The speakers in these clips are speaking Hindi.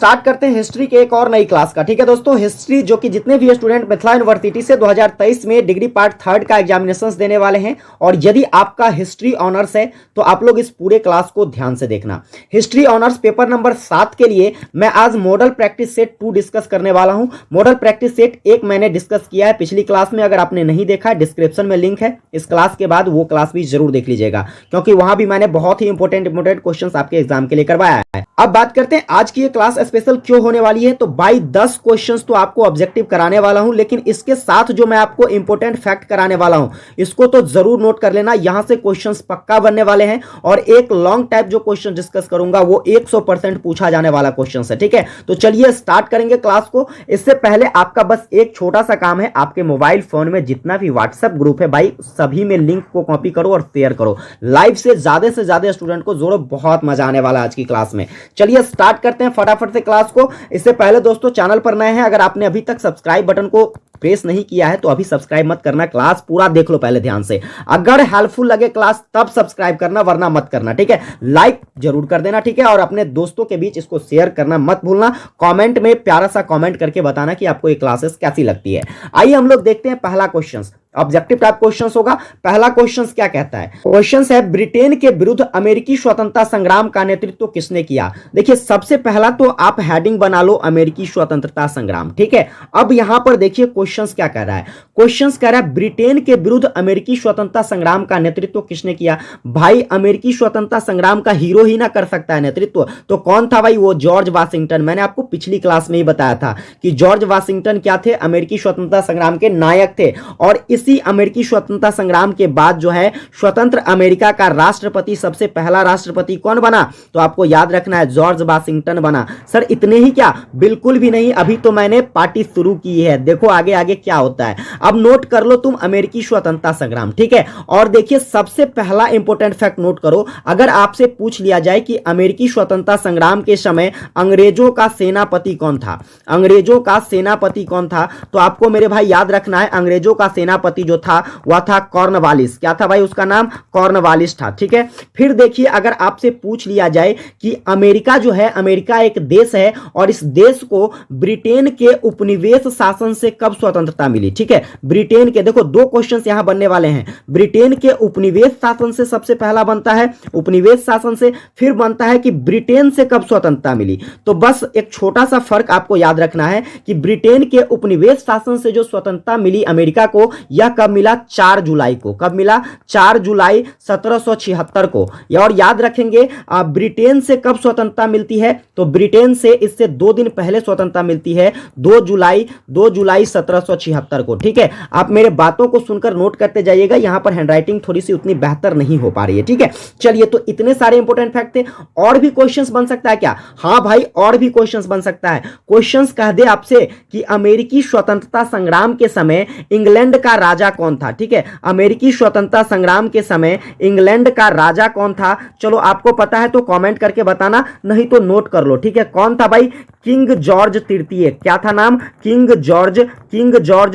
स्टार्ट करते हैं हिस्ट्री के एक और नई क्लास का। ठीक है दोस्तों, हिस्ट्री जो कि जितने भी स्टूडेंट मिथिला यूनिवर्सिटी से 2023 में डिग्री पार्ट 3 का एग्जामिनेशन देने वाले हैं और यदि आपका हिस्ट्री ऑनर्स है तो आप लोग इस पूरे क्लास को ध्यान से देखना। हिस्ट्री ऑनर्स पेपर नंबर 7 के लिए मैं आज मॉडल प्रैक्टिस सेट 2 डिस्कस करने वाला हूं। मॉडल प्रैक्टिस सेट 1 मैंने डिस्कस किया है पिछली क्लास में, अगर आपने नहीं देखा डिस्क्रिप्शन में लिंक है, इस क्लास के बाद वो क्लास भी जरूर देख लीजिएगा क्योंकि वहां भी मैंने बहुत ही इंपॉर्टेंट क्वेश्चन आपके एग्जाम के लिए करवाया है। अब बात करते हैं आज की ये क्लास स्पेशल क्यों होने वाली है। तो बाई 10 क्वेश्चंस तो आपको ऑब्जेक्टिव कराने वाला हूं, लेकिन इसके साथ जो मैं आपको इंपॉर्टेंट फैक्ट कराने वाला हूं इसको तो जरूर नोट कर लेना। यहां से क्वेश्चंस पक्का बनने वाले हैं और एक लॉन्ग टाइप जो क्वेश्चन डिस्कस करूंगा वो 100% पूछा जाने वाला क्वेश्चन है। ठीक है, तो चलिए स्टार्ट करेंगे क्लास को। इससे पहले आपका बस एक छोटा सा काम है, आपके मोबाइल फोन में जितना भी व्हाट्सएप ग्रुप है भाई सभी में लिंक को कॉपी करो और शेयर करो। लाइव से ज्यादा स्टूडेंट को जोड़ो, बहुत मजा आने वाला आज की क्लास में। चलिए स्टार्ट करते हैं फटाफट से क्लास को। इससे पहले दोस्तों चैनल पर नए हैं, अगर आपने अभी तक सब्सक्राइब बटन को प्रेस नहीं किया है तो अभी सब्सक्राइब मत करना, क्लास पूरा देख लो पहले ध्यान से। अगर हेल्पफुल लगे क्लास तब सब्सक्राइब करना, वरना मत करना। ठीक है, लाइक जरूर कर देना। ठीक है, और अपने दोस्तों के बीच इसको शेयर करना मत भूलना। कमेंट में प्यारा सा कमेंट करके बताना कि आपको ये क्लासेस कैसी लगती है। आइए हम लोग देखते हैं पहला क्वेश्चन, ऑब्जेक्टिव टाइप क्वेश्चन होगा। पहला क्वेश्चन क्या कहता है? क्वेश्चन है ब्रिटेन के विरुद्ध अमेरिकी स्वतंत्रता संग्राम का नेतृत्व किसने किया। देखिए सबसे पहला तो आप हेडिंग बना लो अमेरिकी स्वतंत्रता संग्राम। ठीक है, अब यहां पर देखिए क्वेश्चन क्या कह रहा है। क्वेश्चन कह रहा है ब्रिटेन के विरुद्ध अमेरिकी स्वतंत्रता संग्राम का नेतृत्व किसने किया। भाई अमेरिकी स्वतंत्रता संग्राम का हीरो ही ना कर सकता है नेतृत्व, तो कौन था भाई? वो जॉर्ज वाशिंगटन। मैंने आपको पिछली क्लास में ही बताया था कि जॉर्ज वाशिंगटन क्या थे? अमेरिकी स्वतंत्रता संग्राम के नायक थे। और इसी अमेरिकी स्वतंत्रता संग्राम के बाद जो है स्वतंत्र अमेरिका का राष्ट्रपति, सबसे पहला राष्ट्रपति कौन बना? तो आपको याद रखना है जॉर्ज वाशिंगटन बना। सर इतने ही क्या? बिल्कुल भी नहीं, अभी तो मैंने पार्टी शुरू की है, देखो आगे आगे क्या होता है। अब नोट कर लो तुम अमेरिकी स्वतंत्रता संग्राम। ठीक है, और देखिए सबसे पहला इंपॉर्टेंट फैक्ट नोट करो, अगर आपसे पूछ लिया जाए कि अमेरिकी स्वतंत्रता संग्राम के समय अंग्रेजों का सेनापति कौन था, अंग्रेजों का सेनापति कौन था, तो आपको मेरे भाई याद रखना है अंग्रेजों का सेनापति जो था वह था कॉर्नवालिस। क्या था भाई उसका नाम? कॉर्नवालिस था। ठीक है, फिर देखिए अगर आपसे पूछ लिया जाए कि अमेरिका जो है, अमेरिका एक देश है और इस देश को ब्रिटेन के उपनिवेश शासन से कब स्वतंत्रता मिली। ठीक है, ब्रिटेन के, देखो दो क्वेश्चंस यहां बनने वाले हैं। ब्रिटेन के उपनिवेश शासन से सबसे पहला बनता है, उपनिवेश शासन से, फिर बनता है कि ब्रिटेन से कब स्वतंत्रता मिली। तो बस एक छोटा सा फर्क आपको याद रखना है कि ब्रिटेन के उपनिवेश शासन से जो स्वतंत्रता मिली अमेरिका को, यह कब मिला? 4 जुलाई को। कब मिला? 4 जुलाई 1776 को। और याद रखेंगे ब्रिटेन से कब स्वतंत्रता मिलती है? तो ब्रिटेन से इससे 2 दिन पहले स्वतंत्रता मिलती है, 2 जुलाई 1776 को। ठीक है, आप मेरे बातों को सुनकर नोट करते जाइएगा, यहां पर हैंडराइटिंग थोड़ी सी उतनी बेहतर नहीं हो पा रही है। ठीक है, चलिए तो इतने सारे इंपॉर्टेंट फैक्ट थे। और भी क्वेश्चंस बन सकता है क्या? हाँ भाई और भी क्वेश्चंस बन सकता है। क्वेश्चंस कह दे आपसे कि अमेरिकी स्वतंत्रता संग्राम के समय इंग्लैंड का राजा कौन था। ठीक है, अमेरिकी स्वतंत्रता संग्राम के समय इंग्लैंड का राजा कौन था? चलो आपको पता है तो कमेंट करके बताना, नहीं तो नोट कर लो। ठीक है, कौन था भाई? किंग जॉर्ज तृतीय। क्या था नाम? किंग जॉर्ज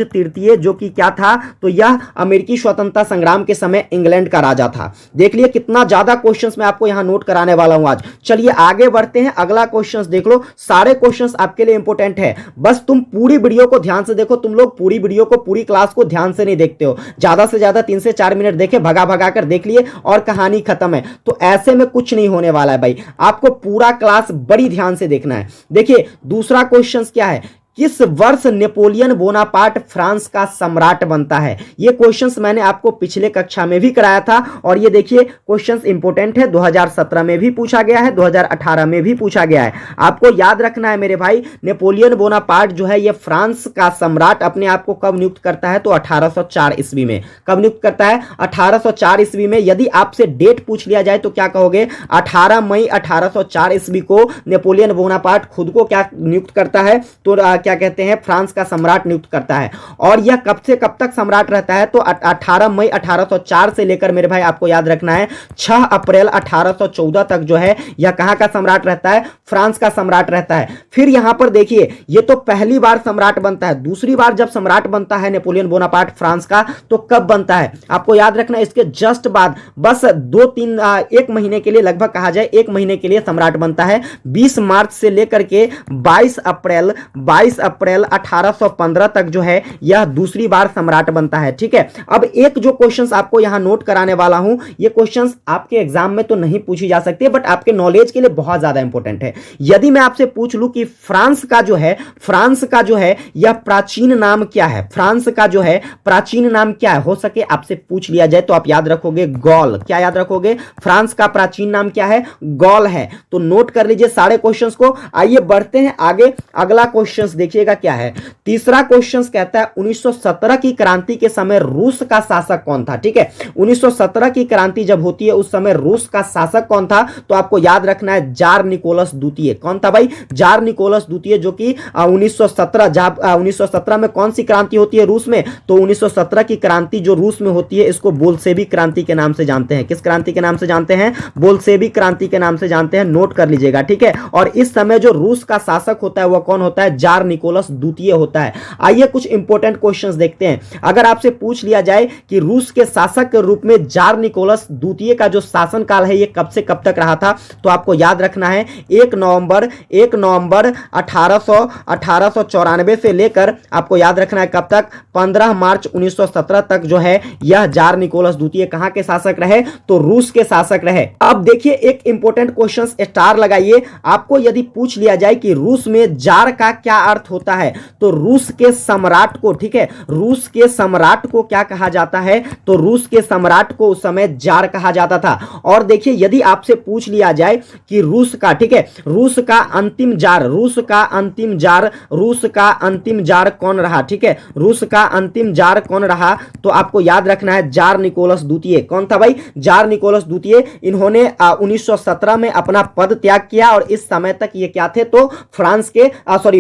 तृतीय, जो कि क्या था? तो यह अमेरिकी स्वतंत्रता संग्राम के समय इंग्लैंड का राजा था। देख लिए कितना ज्यादा क्वेश्चंस मैं आपको यहां नोट कराने वाला हूं आज। चलिए आगे बढ़ते हैं, अगला क्वेश्चंस देख लो, सारे क्वेश्चंस आपके लिए इंपॉर्टेंट है, बस तुम पूरी वीडियो को ध्यान से देखो। तुम लोग पूरी वीडियो को, पूरी क्लास को ध्यान से नहीं देखते हो, ज्यादा से ज्यादा 3 से 4 मिनट देखे, भगा भगा कर देख लिए और कहानी खत्म है। तो ऐसे में कुछ नहीं होने वाला है भाई, आपको पूरा क्लास बड़ी ध्यान से देखना है। देखिए दूसरा क्वेश्चन क्या है, किस वर्ष नेपोलियन बोनापार्ट फ्रांस का सम्राट बनता है? ये क्वेश्चंस मैंने आपको पिछले कक्षा में भी कराया था और ये देखिए क्वेश्चंस इंपॉर्टेंट है, 2017 में भी पूछा गया है, 2018 में भी पूछा गया है। आपको याद रखना है मेरे भाई, नेपोलियन बोनापार्ट जो है ये फ्रांस का सम्राट अपने आप को कब नियुक्त करता है? तो 1804 ईस्वी में। कब नियुक्त करता है? 1804 ईस्वी में। यदि आपसे डेट पूछ लिया जाए तो क्या कहोगे? 18 मई 1804 ईस्वी को नेपोलियन बोनापार्ट खुद को क्या नियुक्त करता है? तो क्या कहते हैं, फ्रांस का सम्राट नियुक्त करता है। और यह कब से कब तक सम्राट रहता है, तो 18 मई 1804 से लेकर मेरे भाई आपको याद रखना है 6 अप्रैल 1814 तक जो है यह कहां का सम्राट रहता है, फ्रांस का सम्राट रहता है। फिर यहां पर देखिए यह तो पहली बार सम्राट बनता है, दूसरी बार जब सम्राट बनता है नेपोलियन बोनापार्ट फ्रांस का, तो कब बनता है आपको याद रखना है, इसके जस्ट बाद बस 1 महीने के लिए, लगभग कहा जाए 1 महीने के लिए सम्राट बनता है। 20 मार्च से लेकर के 22 अप्रैल 1815 तक जो है यह दूसरी बार सम्राट बनता है। ठीक है, अब एक जो क्वेश्चंस आपको यहां नोट कराने वाला हूं, ये क्वेश्चंस आपके एग्जाम में तो नहीं पूछी जा सकती है, बट आपके नॉलेज के लिए बहुत ज्यादा इंपॉर्टेंट है। यदि मैं आपसे पूछ लूं कि फ्रांस का जो है यह प्राचीन नाम क्या है, फ्रांस का जो है प्राचीन नाम क्या है, हो सके आपसे पूछ लिया जाए तो आप याद रखोगे गॉल। क्या याद रखोगे, फ्रांस का प्राचीन नाम क्या है, गॉल है। तो नोट कर लीजिए सारे क्वेश्चंस को। आइए बढ़ते हैं आगे, अगला क्वेश्चंस देखिएगा क्या है। तीसरा क्वेश्चंस कहता है 1917 की क्रांति के समय रूस का शासक कौन था। ठीक है, 1917 की क्रांति जब होती है उस समय रूस का शासक कौन था, तो आपको याद रखना है जार निकोलस द्वितीय। कौन था भाई, जार निकोलस द्वितीय, जो कि 1917 में कौन सी क्रांति होती है रूस में, तो 1917 की क्रांति जो रूस में होती है इसको बोल्शेविक क्रांति के नाम से जानते हैं। किस क्रांति के नाम से जानते हैं, बोल्शेविक क्रांति के नाम से जानते हैं, नोट कर लीजिएगा। ठीक है, और इस समय जो रूस का शासक होता है वह कौन होता है, जार निकोलस द्वितीय होता है। आइए कुछ इंपॉर्टेंट क्वेश्चंस देखते हैं। अगर आपसे पूछ लिया जाए कि रूस के शासक के रूप में जार निकोलस द्वितीय का जो शासन काल है ये कब से कब तक रहा था, तो आपको याद रखना है 1 नवंबर 1894 से लेकर आपको याद रखना है कब तक, 15 मार्च 1917 तक जो है यह जार निकोलस द्वितीय कहां के शासक रहे, तो रूस के शासक रहे। अब देखिए एक इंपॉर्टेंट क्वेश्चन स्टार लगाइए। आपको यदि पूछ लिया जाए कि रूस में जार का क्या अर्थ होता है, तो रूस के सम्राट को, ठीक है, रूस के सम्राट को क्या कहा जाता है, तो रूस के सम्राट को उस समय जार कहा जाता था। और देखिए यदि आपसे पूछ लिया जाए कि रूस का, ठीक है, रूस का अंतिम जार कौन रहा, ठीक है, रूस का अंतिम जार कौन रहा, तो आपको याद रखना है जार निकोलस द्वितीय। कौन था भाई, जार निकोलस द्वितीय। इन्होंने 1917 में अपना पद त्याग किया और इस समय तक ये क्या थे, तो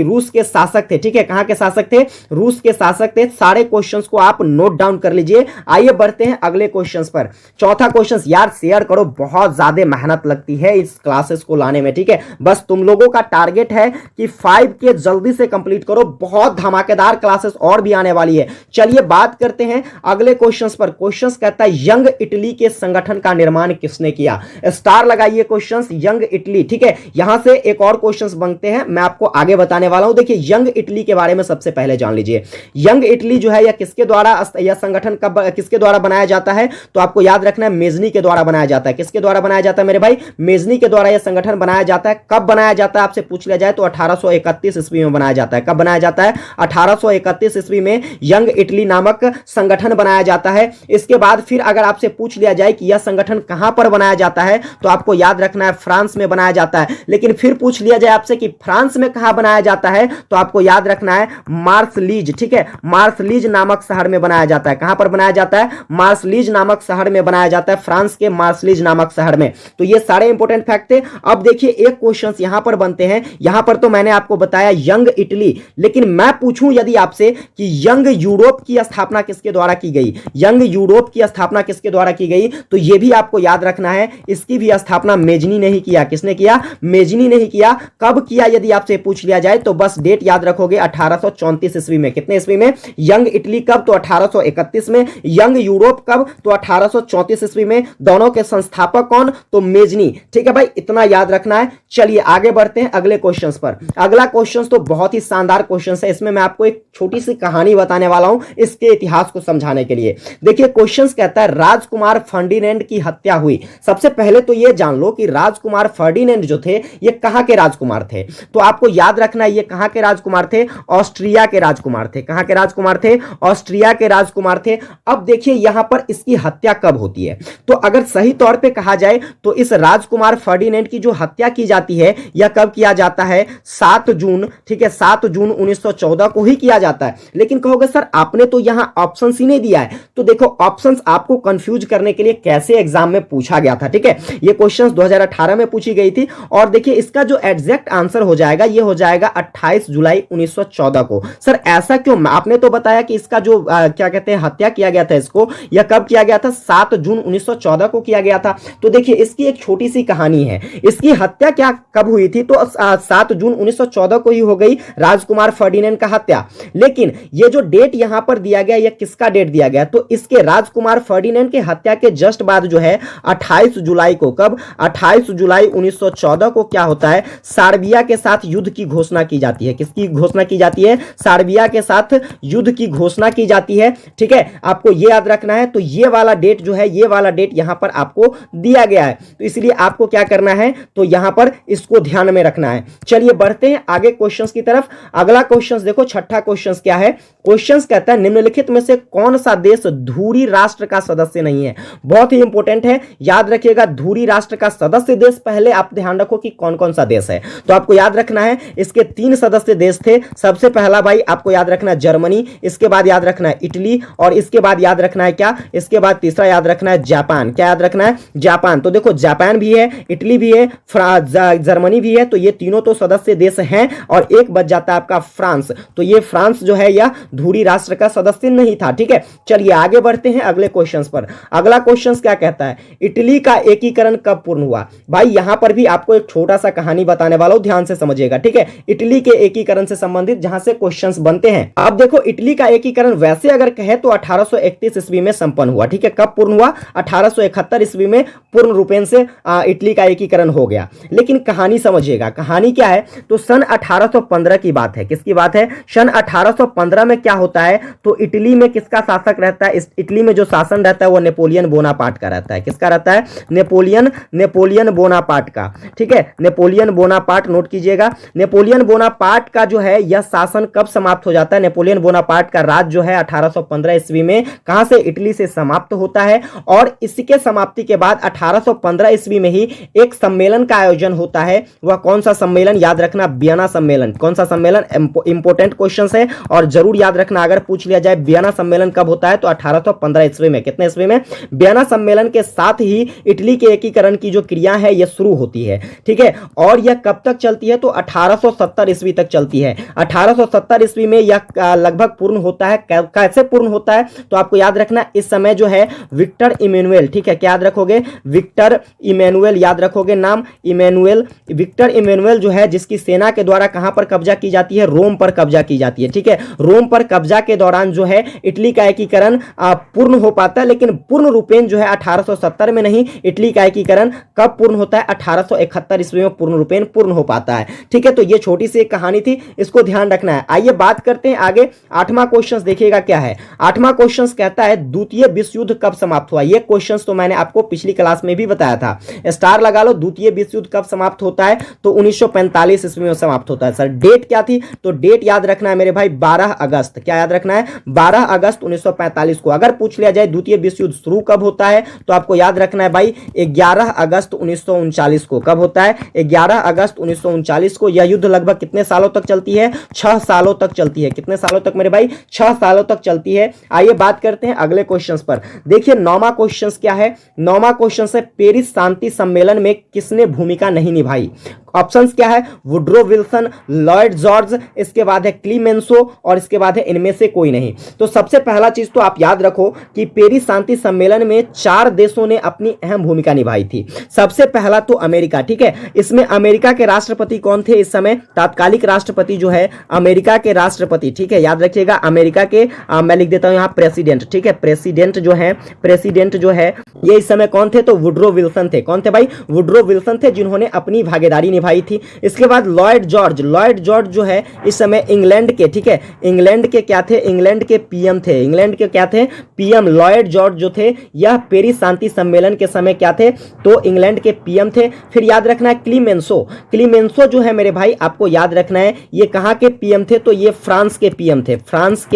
रूस के शासक थे। ठीक है, कहां के शासक थे, रूस के शासक थे। सारे क्वेश्चंस को आप नोट डाउन कर लीजिए। आइए बढ़ते हैं अगले क्वेश्चंस पर। चौथा क्वेश्चंस, यार शेयर करो, बहुत ज्यादा मेहनत लगती है इस क्लासेस को लाने में। ठीक है, बस तुम लोगों का टारगेट है कि 5K जल्दी से कंप्लीट करो, बहुत धमाकेदार क्लासेस और भी आने वाली है। चलिए बात करते हैं अगले क्वेश्चंस पर। क्वेश्चंस कहता है यंग इटली के संगठन का निर्माण किसने किया, स्टार लगाइए क्वेश्चंस, यंग इटली। ठीक है, यहां से एक और क्वेश्चंस बनते हैं, मैं आपको आगे बताने वाला हूं। देखिए यंग इटली के बारे में सबसे पहले जान लीजिए। यंग इटली जो है यह किसके द्वारा, यह संगठन कब किसके द्वारा बनाया जाता है, तो आपको याद रखना है मेजनी के द्वारा बनाया जाता है। किसके द्वारा बनाया जाता है मेरे भाई, मेजनी के द्वारा यह संगठन बनाया जाता है। कब बनाया जाता है आपसे पूछ लिया जाए तो 1831 ईस्वी में बनाया जाता है। कब बनाया जाता है, 1831 ईस्वी में यंग इटली नामक संगठन बनाया जाता है। इसके बाद फिर अगर आपसे पूछ लिया जाए कि यह संगठन कहां पर बनाया जाता है, तो आपको याद रखना है फ्रांस में बनाया जाता है। लेकिन फिर पूछ लिया जाए आपसे कि फ्रांस में कहां बनाया जाता है, तो आपको याद रखना है मार्सलीज। ठीक है, मार्सलीज नामक शहर में बनाया जाता है। कहां पर बनाया जाता है, मार्सलीज नामक शहर में बनाया जाता है, फ्रांस के मार्सलीज नामक शहर में। तो ये सारे इंपॉर्टेंट फैक्ट थे। अब देखिए एक क्वेश्चन यहां पर बनते हैं। यहां पर तो मैंने आपको बताया यंग इटली, लेकिन मैं पूछूं यदि आपसे कि यंग यूरोप की स्थापना किसके द्वारा की गई, यंग यूरोप की स्थापना किसके द्वारा की गई, तो यह भी आपको याद रखना है इसकी भी स्थापना मेजनी ने ही किया। किसने किया, मेजनी ने ही किया। कब किया यदि आपसे पूछ लिया जाए तो बस डेट याद रखोगे 1834 ईस्वी में। कितने ईस्वी में, यंग इटली कब, तो 1831 में। यंग यूरोप कब, तो 1834 ईस्वी में। दोनों के संस्थापक कौन, तो मेजनी। ठीक है भाई, इतना याद रखना है। चलिए आगे बढ़ते हैं अगले क्वेश्चंस पर। अगला क्वेश्चंस तो बहुत ही शानदार क्वेश्चंस है, इसमें मैं आपको एक छोटी सी कहानी बताने वाला हूं इसके इतिहास को समझाने के लिए। देखिए क्वेश्चंस कहता है राजकुमार फर्डिनेंड की हत्या हुई। सबसे पहले तो यह जान लो कि राजकुमार फर्डिनेंड जो थे ये कहां के राजकुमार थे, तो आपको याद रखना है ये कहां के राजकुमार थे, ऑस्ट्रिया के राजकुमार थे। कहां के राजकुमार थे, ऑस्ट्रिया के राजकुमार थे। अब देखिए यहां पर इसकी हत्या कब होती है, तो अगर सही तौर पे कहा जाए तो इस राजकुमार फर्डिनेंड की जो हत्या की जाती है यह कब किया जाता है, 7 जून। ठीक है, 7 जून 1914 को ही किया जाता है। लेकिन कहोगे सर आपने तो यहां ऑप्शंस ही नहीं दिया है, तो देखो ऑप्शंस आपको कंफ्यूज करने के लिए कैसे एग्जाम में पूछा गया था। ठीक है, ये क्वेश्चंस 2018 में पूछी गई थी और देखिए इसका जो एग्जैक्ट आंसर हो जाएगा ये हो जाएगा 28 जुलाई 1914 को। सर ऐसा क्यों? आपने तो बताया कि इसका जो क्या कहते हैं हत्या किया गया था, इसको यह कब किया गया था? 7 जून 1914 को किया गया था। तो देखिए इसकी एक छोटी सी कहानी है। इसकी हत्या क्या कब हुई थी? तो 7 जून 1914 को ही हो गई राजकुमार फर्डिनेंड का हत्या। लेकिन ये जो डेट यहां पर दिया गया, यह किसका डेट दिया गया? तो इसके राजकुमार फर्डिनेंड के हत्या के जस्ट बाद जो है 28 जुलाई को, कब? 28 जुलाई 1914 को क्या होता है? सार्बिया के साथ युद्ध की घोषणा की जाती है। किसकी घोषणा की जाती है? सार्बिया के साथ युद्ध की घोषणा की जाती है। ठीक है, आपको ये याद रखना है। तो ये वाला डेट जो है, ये वाला डेट यहां पर आपको दिया गया है, तो इसलिए आपको क्या करना है? तो यहां पर इसको ध्यान में रखना है। चलिए बढ़ते हैं आगे क्वेश्चंस की तरफ। अगला क्वेश्चंस देखो, छठा क्वेश्चंस क्या है? क्वेश्चंस कहता है निम्नलिखित में से कौन सा देश धुरी राष्ट्र का सदस्य नहीं है? बहुत ही इंपॉर्टेंट है, याद रखिएगा। धुरी राष्ट्र का सदस्य देश, पहले आप ध्यान रखो कि कौन कौन सा देश है। तो आपको याद रखना है इसके 3 सदस्य देश थे। सबसे पहला भाई आपको याद रखना है जर्मनी, इसके बाद याद रखना है इटली, और इसके बाद याद रखना है क्या? इसके बाद तीसरा याद रखना है जापान। क्या याद रखना है? जापान। तो देखो जापान भी है, इटली भी है, जर्मनी भी है, तो ये तीनों तो सदस्य देश हैं, और एक बच जाता है आपका फ्रांस। तो ये फ्रांस जो है यह धुरी राष्ट्र का सदस्य नहीं था। ठीक है, चलिए आगे बढ़ते हैं अगले क्वेश्चंस पर। अगला क्वेश्चन क्या कहता है? इटली का एकीकरण कब पूर्ण हुआ? भाई यहां पर भी आपको एक छोटा सा कहानी बताने वाला हूं, ध्यान से समझिएगा। ठीक है, इटली के एकीकरण से संबंधित जहां से क्वेश्चंस बनते हैं। अब देखो इटली का एकीकरण वैसे अगर कहे तो 1831 ईस्वी में संपन्न हुआ। ठीक है, कब पूर्ण हुआ? 1871 ईस्वी में पूर्ण रूपेण से इटली का एकीकरण हो गया। लेकिन कहानी समझिएगा, कहानी क्या है? तो सन 1815 की बात है। किसकी बात है? सन 1815 में क्या होता है? तो इटली में किसका शासक रहता है? इटली में जो शासन रहता है वो नेपोलियन बोनापार्ट का रहता है। किसका रहता है? नेपोलियन बोनापार्ट का। ठीक है, नेपोलियन बोनापार्ट, नोट कीजिएगा। नेपोलियन बोनापार्ट का जो है यह शासन कब समाप्त हो जाता है? नेपोलियन बोनापार्ट का राज जो है 1815 ईस्वी में कहां से? इटली से समाप्त होता है। और इसके समाप्ति के बाद 1815 ईस्वी में ही एक सम्मेलन का आयोजन होता है। वह कौन सा सम्मेलन? याद रखना, वियना सम्मेलन। कौन सा सम्मेलन? इंपॉर्टेंट क्वेश्चन है और जरूर याद रखना। अगर पूछ लिया जाए वियना सम्मेलन कब होता है तो 1815 ईस्वी में। कितने ईस्वी में? वियना सम्मेलन के साथ ही इटली के एकीकरण की जो क्रिया है यह शुरू होती है। ठीक है, और यह कब तक चलती है? तो 1870 ईस्वी तक चलती है। 1870 ईस्वी में यह लगभग पूर्ण होता है। कैसे पूर्ण होता है? तो आपको याद रखना इस समय जो है विक्टर इमैनुअल, ठीक है, क्या याद रखोगे? विक्टर इमैनुअल याद रखोगे नाम, इमैनुअल। विक्टर इमैनुअल जो है जिसकी सेना के द्वारा कहां पर कब्जा की जाती है? रोम पर कब्जा की जाती है। ठीक है, रोम पर कब्जा के दौरान जो है इटली का एकीकरण पूर्ण हो पाता है, लेकिन पूर्ण रूपेण जो है 1870 में नहीं। इटली का एकीकरण कब पूर्ण होता है? 1871 ईस्वी में पूर्ण रूपेण पूर्ण हो पाता है। ठीक है, तो ये छोटी सी एक कहानी थी, इसको ध्यान रखना है। आइए बात करते हैं आगे। 8वां क्वेश्चन देखिएगा क्या है। 8वां क्वेश्चन कहता है द्वितीय विश्व युद्ध कब समाप्त हुआ? ये क्वेश्चन तो मैंने आपको पिछली क्लास में भी बताया था, स्टार लगा लो। द्वितीय विश्व युद्ध कब समाप्त होता है? तो 1945 ईस्वी में समाप्त होता है। सर डेट क्या थी? तो डेट याद रखना है मेरे भाई 12 अगस्त। क्या याद रखना है? 12 अगस्त 1945 को। अगर पूछ लिया जाए द्वितीय विश्व युद्ध शुरू कब होता है तो आपको याद रखना है भाई 11 अगस्त 1939 को। कब होता है? 11 अगस्त 1939 को। यह युद्ध लगभग कितने सालों तक चलती है? 6 सालों तक चलती है। कितने सालों तक मेरे भाई? 6 सालों तक चलती है। आइए बात करते हैं अगले क्वेश्चन पर। देखिए 9वां क्वेश्चन क्या है? 9वां क्वेश्चन है पेरिस शांति सम्मेलन में किसने भूमिका नहीं निभाई? ऑप्शंस क्या है? वुड्रो विल्सन, लॉयड जॉर्ज, इसके बाद है क्लीमेंसो, और इसके बाद है इनमें से कोई नहीं। तो सबसे पहला चीज तो आप याद रखो कि पेरिस शांति सम्मेलन में 4 देशों ने अपनी अहम भूमिका निभाई थी। सबसे पहला तो अमेरिका। ठीक है, इसमें अमेरिका के राष्ट्रपति कौन थे इस समय? तात्कालिक राष्ट्रपति जो है अमेरिका के राष्ट्रपति, ठीक है, याद रखिएगा अमेरिका के मैं लिख देता हूं यहां प्रेसिडेंट। ठीक है, प्रेसिडेंट जो है ये इस समय कौन थे? तो वुड्रो विल्सन थे। कौन थे भाई? वुड्रो विल्सन थे, जिन्होंने अपनी भागीदारी निभाई थी। इसके बाद लॉयड जॉर्ज जो है इस समय इंग्लैंड के, ठीक है, इंग्लैंड के क्या थे? इंग्लैंड के पीएम थे। इंग्लैंड के क्या थे? पीएम। लॉयड जॉर्ज जो थे यह पेरिस शांति सम्मेलन के समय क्या थे? तो इंग्लैंड के पीएम थे। फिर याद रखना है क्लीमेंसो जो है मेरे भाई आपको याद रखना है ये कहां के पीएम थे? तो ये फ्रांस के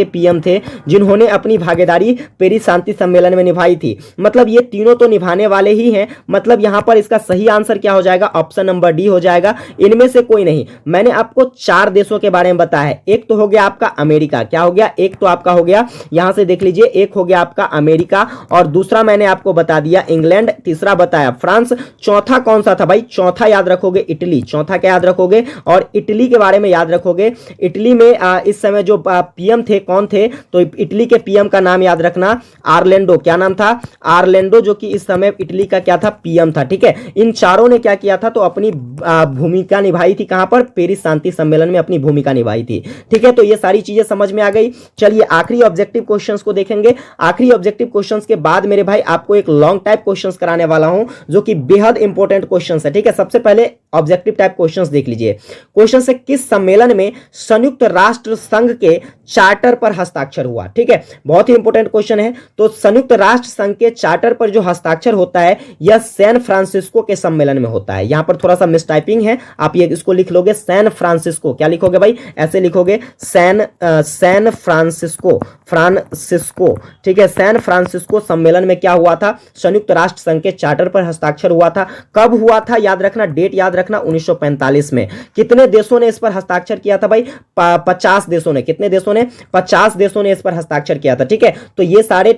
पीएम थे, जिन्होंने अपनी भागीदारी पेरिस शांति सम्मेलन में निभाई थी। मतलब ये तीनों तो निभाने वाले ही हैं। मतलब यहां पर इसका सही आंसर क्या हो जाएगा? ऑप्शन नंबर डी हो जाएगा, इनमें से कोई नहीं। मैंने आपको 4 देशों के बारे में बताया है। एक तो हो गया आपका अमेरिका, क्या हो गया? एक तो आपका हो गया, यहां से देख लीजिए, एक हो गया आपका अमेरिका, और दूसरा मैंने आपको बता दिया इंग्लैंड, तीसरा बताया फ्रांस, चौथा कौन सा था भाई? चौथा याद रखोगे इटली। चौथा क्या याद रखोगे? और इटली के बारे में में याद रखोगे, इटली में इस समय जो पीएम थे कौन थे, तो इटली के पीएम का नाम याद रखना आर्लेंडो। क्या नाम था? आर्लेंडो, जो कि इस समय इटली का क्या था? पीएम था। ठीक है, इन चारों ने क्या किया था? तो अपनी भूमिका निभाई थी। कहां पर? पेरिस शांति सम्मेलन में अपनी भूमिका निभाई थी। ठीक है, तो ये सारी चीजें समझ में आ गई। चलिए आखिरी ऑब्जेक्टिव क्वेश्चंस को देखेंगे। आखिरी ऑब्जेक्टिव क्वेश्चंस के बाद मेरे भाई आपको एक लॉन्ग टाइप क्वेश्चंस कराने वाला हूं, जो कि बेहद इंपॉर्टेंट क्वेश्चंस है। ठीक है, सबसे पहले ऑब्जेक्टिव टाइप क्वेश्चंस देख लीजिए। क्वेश्चन से किस सम्मेलन में संयुक्त राष्ट्र संघ के चार्टर पर हस्ताक्षर हुआ? ठीक है, बहुत ही इंपॉर्टेंट क्वेश्चन है। तो संयुक्त राष्ट्र संघ के चार्टर पर जो हस्ताक्षर होता है यह सैन फ्रांसिस्को के सम्मेलन में होता है। यहां पर थोड़ा सा मिस टाइपिंग है, आप ये इसको लिख लोगे सैन फ्रांसिस्को। क्या लिखोगे भाई? ऐसे लिखोगे सैन फ्रांसिस्को, फ्रांसिस्को। ठीक है, सैन फ्रांसिस्को सम्मेलन में क्या हुआ था? संयुक्त राष्ट्र संघ के चार्टर पर हस्ताक्षर हुआ था। कब हुआ था? याद रखना, डेट याद रखना, 1945 में। कितने देशों ने इस पर हस्ताक्षर किया था भाई? 50 देशों ने। कितने देशों ने? 50 देशों ने इस पर हस्ताक्षर किया था। ठीक है, तो ये सारे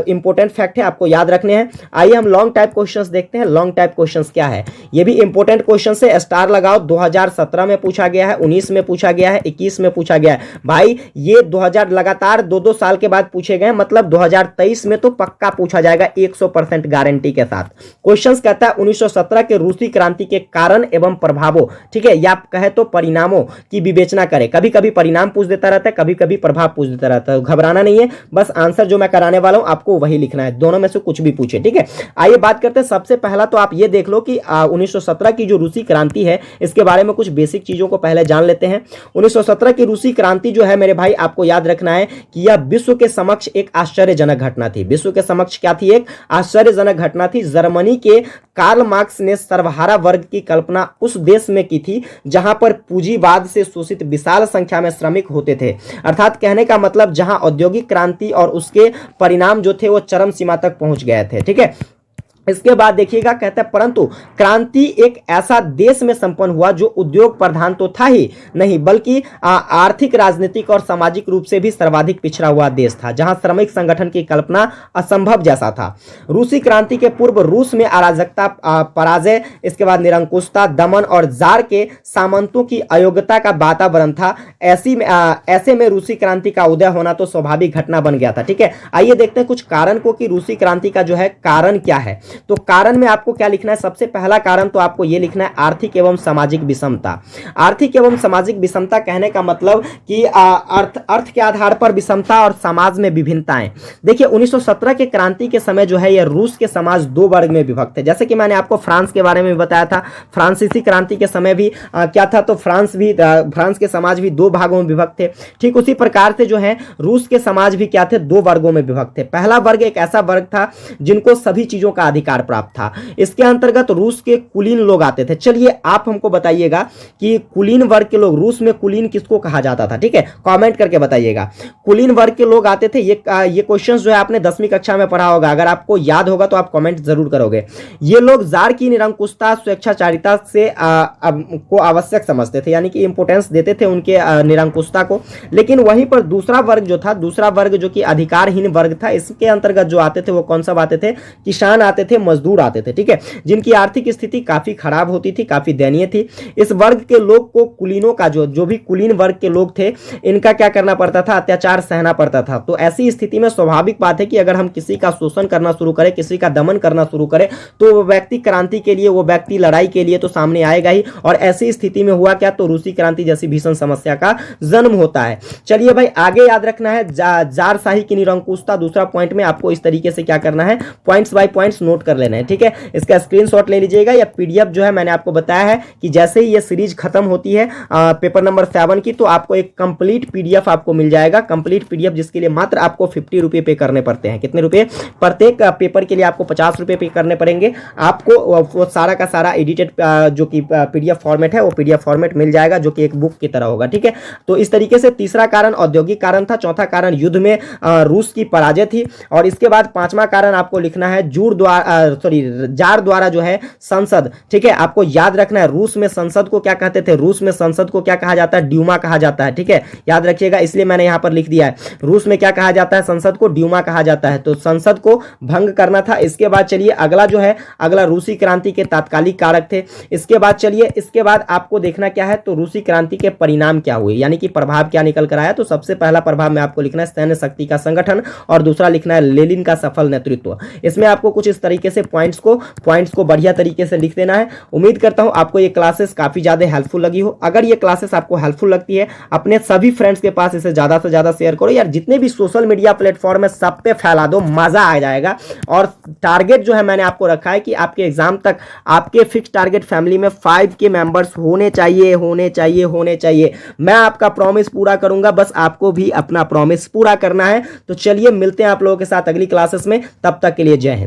इंपॉर्टेंट फैक्ट है, आपको याद रखने हैं। आइए हम लॉन्ग टाइप क्वेश्चंस देखते हैं। लॉन्ग टाइप क्वेश्चंस क्या है? ये भी इंपॉर्टेंट क्वेश्चन है, स्टार लगाओ। 2017 में पूछा गया है, 19 में पूछा गया है, 21 में पूछा गया है। भाई ये 2000 लगातार 2-2 साल के बाद पूछे गए, मतलब 2023 में तो पक्का पूछा जाएगा 100% गारंटी के साथ। क्वेश्चंस कहता है 1917 के रूसी क्रांति के कारण एवं प्रभावों, ठीक है, या कहे तो परिणामों की विवेचना करें। कभी कभी परिणाम पूछ देता रहता है, कभी कभी प्रभाव पूछ देता रहता है। घबराना नहीं है, बस आंसर जो मैं कराने वाला हूं आपको वही लिखना है, दोनों में से कुछ भी पूछे। ठीक है, आइए बात करते हैं। सबसे पहला तो आप ये देख लो कि 1917 की जो रूसी क्रांति है इसके बारे में कुछ बेसिक चीजों को पहले जान लेते हैं। 1917 की रूसी क्रांति जो है मेरे भाई, आपको याद रखना है कि यह विश्व के समक्ष एक आश्चर्यजनक घटना थी। विश्व के समक्ष क्या थी? एक आश्चर्यजनक घटना थी। जर्मनी के कार्ल मार्क्स ने सर्वहारा वर्ग की कल्पना उस देश में की थी जहां पर पूंजीवाद से शोषित विशाल संख्या में श्रमिक होते थे। अर्थात कहने का मतलब जहां औद्योगिक क्रांति और उसके परिणाम जो थे वो चरम सीमा तक पहुंच गए थे। ठीक है, इसके बाद देखिएगा, कहता है परंतु क्रांति एक ऐसा देश में संपन्न हुआ जो उद्योग प्रधान तो था ही नहीं, बल्कि आर्थिक, राजनीतिक और सामाजिक रूप से भी सर्वाधिक पिछड़ा हुआ देश था, जहां श्रमिक संगठन की कल्पना असंभव जैसा था। रूसी क्रांति के पूर्व रूस में अराजकता, पराजय, इसके बाद निरंकुशता, दमन और जार के सामंतों की अयोग्यता का वातावरण था। ऐसे में रूसी क्रांति का उदय होना तो स्वाभाविक घटना बन गया था। ठीक है, आइए देखते हैं कुछ कारण को कि रूसी क्रांति का जो है कारण क्या है। तो कारण में आपको क्या लिखना है? सबसे पहला कारण तो आपको यह लिखना है आर्थिक एवं सामाजिक विषमता। आर्थिक एवं सामाजिक विषमता कहने का मतलब कि अर्थ के आधार पर विषमता और समाज में विभिन्नताएं। देखिए 1917 के क्रांति के समय जो है यह रूस के समाज दो वर्ग में विभक्त है। जैसे कि मैंने आपको फ्रांस के बारे में भी बताया था, फ्रांसीसी क्रांति के समय भी क्या था? तो फ्रांस के समाज भी दो भागों में विभक्त थे। ठीक उसी प्रकार से जो है रूस के समाज भी क्या थे? दो वर्गों में विभक्त थे। पहला वर्ग एक ऐसा वर्ग था जिनको सभी चीजों का अधिकार प्राप्त था। इसके अंतर्गत रूस के कुलीन लोग आते थे। चलिए आप हमको बताइएगा कि कुलीन वर्ग के लोग, रूस में कुलीन किसको कहा जाता था? ठीक है, कमेंट करके बताइएगा। कुलीन वर्ग के लोग आते थे। ये क्वेश्चन जो है आपने 10वीं कक्षा में पढ़ा होगा, अगर आपको याद होगा तो आप कमेंट जरूर करोगे। ये लोग जार की निरंकुशता, स्वेच्छाचारिता से को आवश्यक समझते थे, यानी कि इंपोर्टेंस देते थे उनके निरंकुशता को। लेकिन वहीं पर दूसरा वर्ग जो था, दूसरा वर्ग जो कि अधिकारहीन वर्ग था, इसके अंतर्गत जो आते थे वो कौन सा आते थे? किसान आते थे, मजदूर आते थे। ठीक है, जिनकी आर्थिक स्थिति काफी खराब होती थी, काफी दयनीय थी। इस वर्ग के लोग को कुलीनों का जो भी कुलीन वर्ग के लोग थे, इनका क्या करना पड़ता था? अत्याचार सहना पड़ता था। तो ऐसी स्थिति में स्वाभाविक बात है कि अगर हम किसी का शोषण करना शुरू करें, किसी का दमन करना शुरू करें, तो वो व्यक्ति क्रांति के लिए, वो व्यक्ति लड़ाई के लिए तो सामने आएगा ही। और ऐसी स्थिति में हुआ क्या? तो रूसी क्रांति जैसी भीषण समस्या का जन्म होता है। चलिए भाई आगे याद रखना है जारशाही की निरंकुशता। दूसरा पॉइंट में आपको इस तरीके से क्या करना है? पॉइंट्स बाय पॉइंट्स नोट कर लेना है। ठीक है, इसका स्क्रीनशॉट ले लीजिएगा। या पीडीएफ जो है मैंने आपको बताया है कि जैसे ही ये सीरीज खत्म होती है पेपर नंबर 7 की, तो आपको एक कंप्लीट पीडीएफ आपको मिल जाएगा। कंप्लीट पीडीएफ जिसके लिए मात्र आपको 50 रुपये पे करने पड़ते हैं। कितने रुपए? प्रत्येक पेपर के लिए आपको 50 रुपये पे करने पड़ेंगे। आपको वो सारा का सारा एडिटेड जो कि पीडीएफ फॉर्मेट है, वो पीडीएफ फॉर्मेट मिल जाएगा, जो कि एक बुक की तरह होगा। ठीक है, तो इस तरीके से तीसरा कारण औद्योगिक कारण था। चौथा कारण युद्ध में रूस की पराजय थी। और इसके बाद पांचवा कारण आपको लिखना है जार द्वारा जो है संसद, ठीक है, आपको याद रखना है रूस में संसद को क्या कहते थे, रूस में संसद को क्या कहा जाता है, ड्यूमा कहा जाता है, ठीक है, याद रखिएगा, इसलिए मैंने यहां पर लिख दिया है रूस में क्या कहा जाता है, संसद को ड्यूमा कहा जाता है। तो संसद को भंग करना था। इसके बाद चलिए अगला जो है, अगला रूसी क्रांति के तात्कालिक कारक थे। इसके बाद चलिए, इसके बाद आपको देखना क्या है, तो रूसी क्रांति के परिणाम क्या हुए, यानी कि प्रभाव क्या निकल कर आया। तो सबसे पहला प्रभाव में आपको लिखना है सैन्य शक्ति का संगठन, और दूसरा लिखना है लेनिन का सफल नेतृत्व। इसमें आपको कुछ इस तरीके से पॉइंट्स को बढ़िया तरीके से लिख देना है। उम्मीद करता हूं आपको ये क्लासेस काफी ज्यादा हेल्पफुल लगी हो। अगर ये क्लासेस आपको हेल्पफुल लगती है, अपने सभी फ्रेंड्स के पास इसे ज्यादा से ज्यादा शेयर करो यार, जितने भी सोशल मीडिया प्लेटफॉर्म है सब पे फैला दो, मजा आ जाएगा। और टारगेट जो है मैंने आपको रखा है कि आपके एग्जाम तक आपके फिक्स टारगेट फैमिली में 5 के मेंबर्स होने चाहिए। मैं आपका प्रॉमिस पूरा करूंगा, बस आपको भी अपना प्रॉमिस पूरा करना है। तो चलिए मिलते हैं आप लोगों के साथ अगली क्लासेस में, तब तक के लिए जय हिंद।